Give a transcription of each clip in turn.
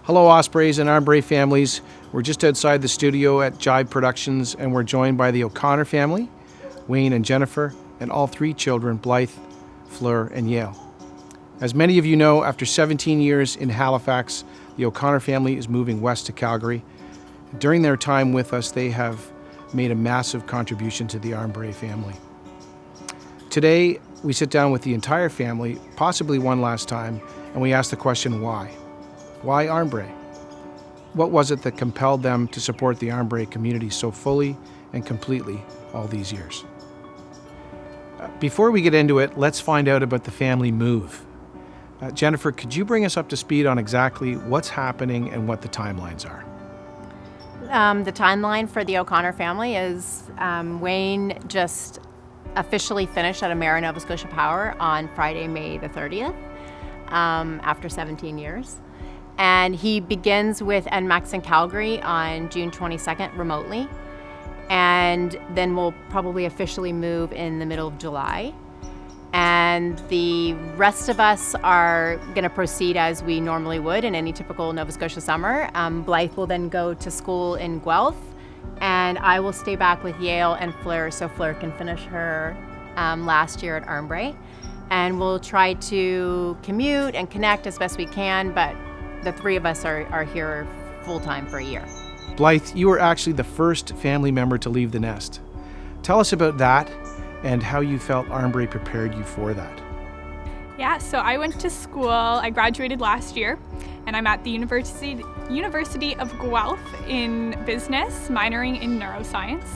Hello, Ospreys and Armoury families. We're just outside the studio at Jive Productions, and we're joined by the O'Connor family, Wayne and Jennifer, and all three children, Blythe, Fleur, and Yale. As many of you know, after 17 years in Halifax, the O'Connor family is moving west to Calgary. During their time with us, they have made a massive contribution to the Armoury family. Today, we sit down with the entire family, possibly one last time, and we ask the question, why? Why Armoury? What was it that compelled them to support the Armoury community so fully and completely all these years? Before we get into it, let's find out about the family move. Jennifer, could you bring us up to speed on exactly what's happening and what the timelines are? The timeline for the O'Connor family is Wayne just officially finished at Armoury, Nova Scotia Power on Friday, May the 30th, after 17 years. And he begins with NMAX in Calgary on June 22nd remotely. And then we'll probably officially move in the middle of July. And the rest of us are going to proceed as we normally would in any typical Nova Scotia summer. Blythe will then go to school in Guelph, and I will stay back with Yale and Fleur so Fleur can finish her last year at Armoury. And we'll try to commute and connect as best we can, but the three of us are here full-time for a year. Blythe, you were actually the first family member to leave the nest. Tell us about that and how you felt Armoury prepared you for that. Yeah, so I went to school, I graduated last year, and I'm at the University of Guelph in business, minoring in neuroscience.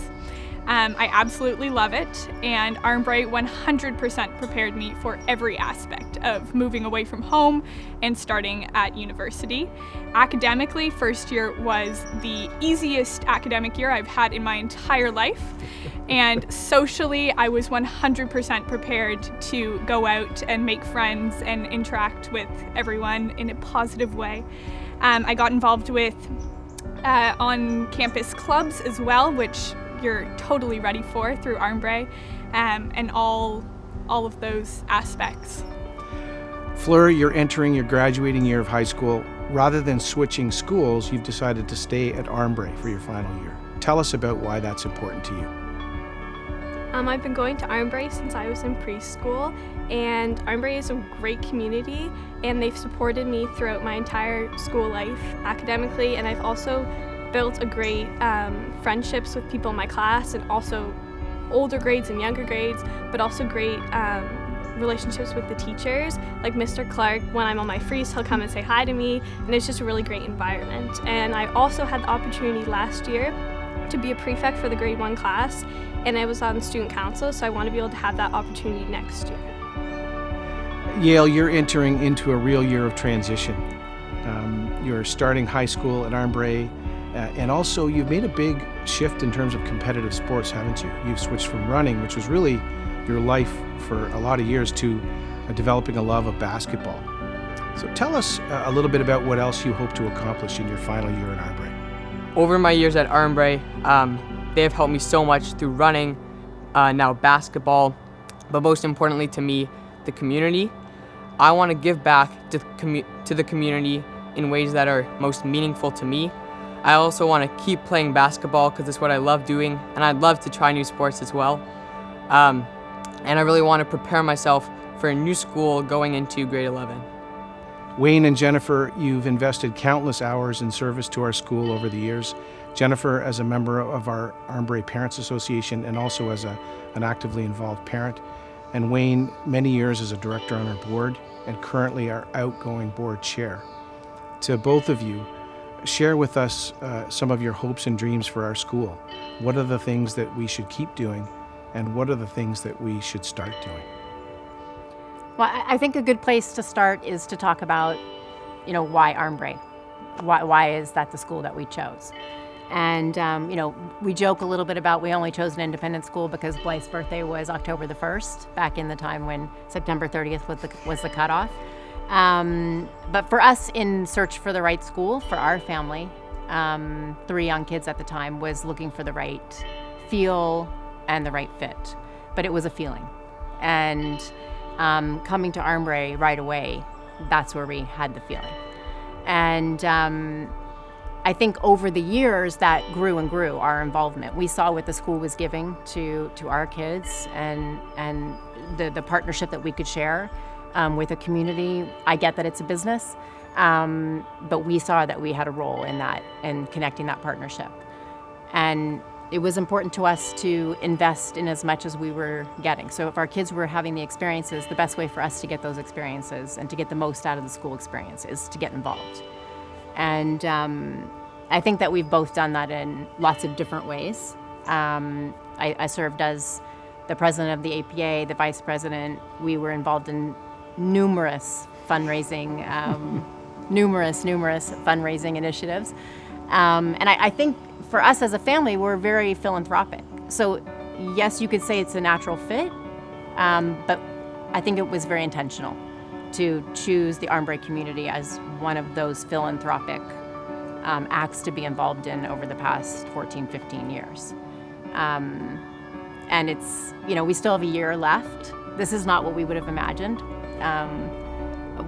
I absolutely love it, and Armoury 100% prepared me for every aspect of moving away from home and starting at university. Academically, first year was the easiest academic year I've had in my entire life, and socially, I was 100% prepared to go out and make friends and interact with everyone in a positive way. I got involved with on-campus clubs as well, which you're totally ready for through Armoury, and all of those aspects. Fleur, you're entering your graduating year of high school. Rather than switching schools, you've decided to stay at Armoury for your final year. Tell us about why that's important to you. I've been going to Armoury since I was in preschool, and Armoury is a great community, and they've supported me throughout my entire school life academically, and I've also built a great friendships with people in my class, and also older grades and younger grades, but also great relationships with the teachers. Like Mr. Clark, when I'm on my freeze, he'll come and say hi to me, and it's just a really great environment. And I also had the opportunity last year to be a prefect for the grade 1 class, and I was on student council, so I want to be able to have that opportunity next year. Yale, you're entering into a real year of transition. You're starting high school at Armoury, and also you've made a big shift in terms of competitive sports, haven't you? You've switched from running, which was really your life for a lot of years, to developing a love of basketball. So tell us a little bit about what else you hope to accomplish in your final year at Armoury. Over my years at Armoury, they have helped me so much through running, now basketball, but most importantly to me, the community. I want to give back to the community in ways that are most meaningful to me. I also want to keep playing basketball because it's what I love doing, and I'd love to try new sports as well. And I really want to prepare myself for a new school going into grade 11. Wayne and Jennifer, you've invested countless hours in service to our school over the years. Jennifer as a member of our Armoury Parents Association and also as an actively involved parent. And Wayne, many years as a director on our board and currently our outgoing board chair. To both of you, share with us some of your hopes and dreams for our school. What are the things that we should keep doing, and what are the things that we should start doing? Well, I think a good place to start is to talk about, why Armoury? Why is that the school that we chose? And, we joke a little bit about we only chose an independent school because Blythe's birthday was October the 1st, back in the time when September 30th was the cutoff. But for us, in search for the right school for our family, 3 young kids at the time, was looking for the right feel and the right fit. But it was a feeling. And coming to Armoury right away, that's where we had the feeling. And I think over the years that grew and grew, our involvement. We saw what the school was giving to our kids and the partnership that we could share with a community. I get that it's a business, but we saw that we had a role in that and connecting that partnership. And it was important to us to invest in as much as we were getting. So if our kids were having the experiences, the best way for us to get those experiences and to get the most out of the school experience is to get involved. And I think that we've both done that in lots of different ways. I served as the president of the APA, the vice president. We were involved in numerous fundraising, numerous fundraising initiatives. And I think for us as a family, we're very philanthropic. So yes, you could say it's a natural fit, but I think it was very intentional to choose the Armoury community as one of those philanthropic acts to be involved in over the past 14, 15 years. And it's, we still have a year left. This is not what we would have imagined.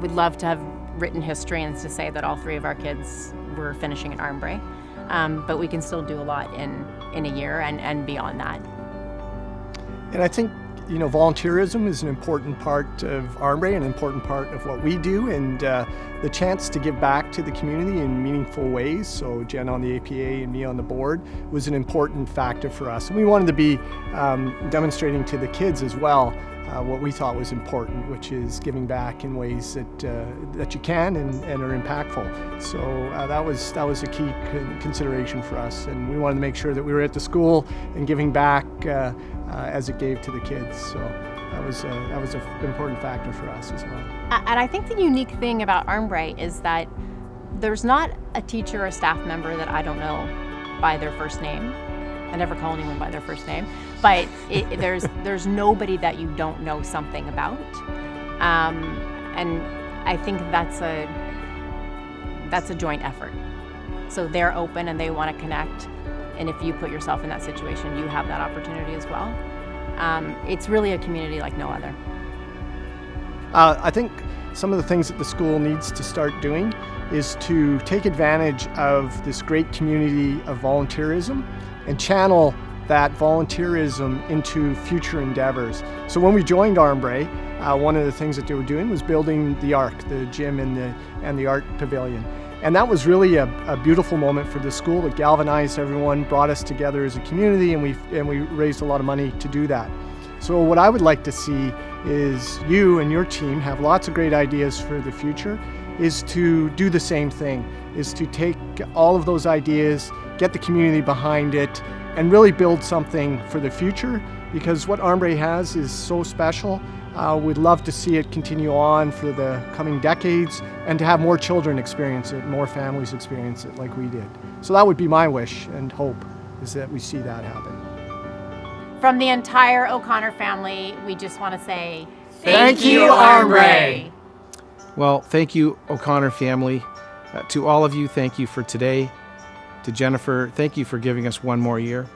We'd love to have written history and to say that all three of our kids were finishing at Armoury. But we can still do a lot in a year and beyond that. And I think, volunteerism is an important part of Armoury, an important part of what we do, and the chance to give back to the community in meaningful ways. So Jen on the APA and me on the board was an important factor for us. And we wanted to be demonstrating to the kids as well what we thought was important, which is giving back in ways that you can and are impactful. So that was a key consideration for us, and we wanted to make sure that we were at the school and giving back as it gave to the kids. So that was an important factor for us as well. And I think the unique thing about Armoury is that there's not a teacher or staff member that I don't know by their first name. I never call anyone by their first name, but there's nobody that you don't know something about, and I think that's a joint effort. So they're open and they want to connect, and if you put yourself in that situation, you have that opportunity as well. It's really a community like no other. I think some of the things that the school needs to start doing is to take advantage of this great community of volunteerism and channel that volunteerism into future endeavors. So when we joined Armoury, one of the things that they were doing was building the ARC, the gym and the art pavilion. And that was really a beautiful moment for the school. It galvanized everyone, brought us together as a community, and we raised a lot of money to do that. So what I would like to see is you and your team have lots of great ideas for the future, is to do the same thing, is to take all of those ideas, get the community behind it, and really build something for the future, because what Armoury has is so special. We'd love to see it continue on for the coming decades and to have more children experience it, more families experience it like we did. So that would be my wish and hope, is that we see that happen. From the entire O'Connor family, we just want to say Thank you, Armoury. Well, thank you, O'Connor family. To all of you, thank you for today. To Jennifer, thank you for giving us one more year.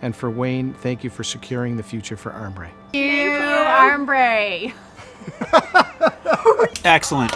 And for Wayne, thank you for securing the future for Armoury. Thank you, Armoury. Excellent.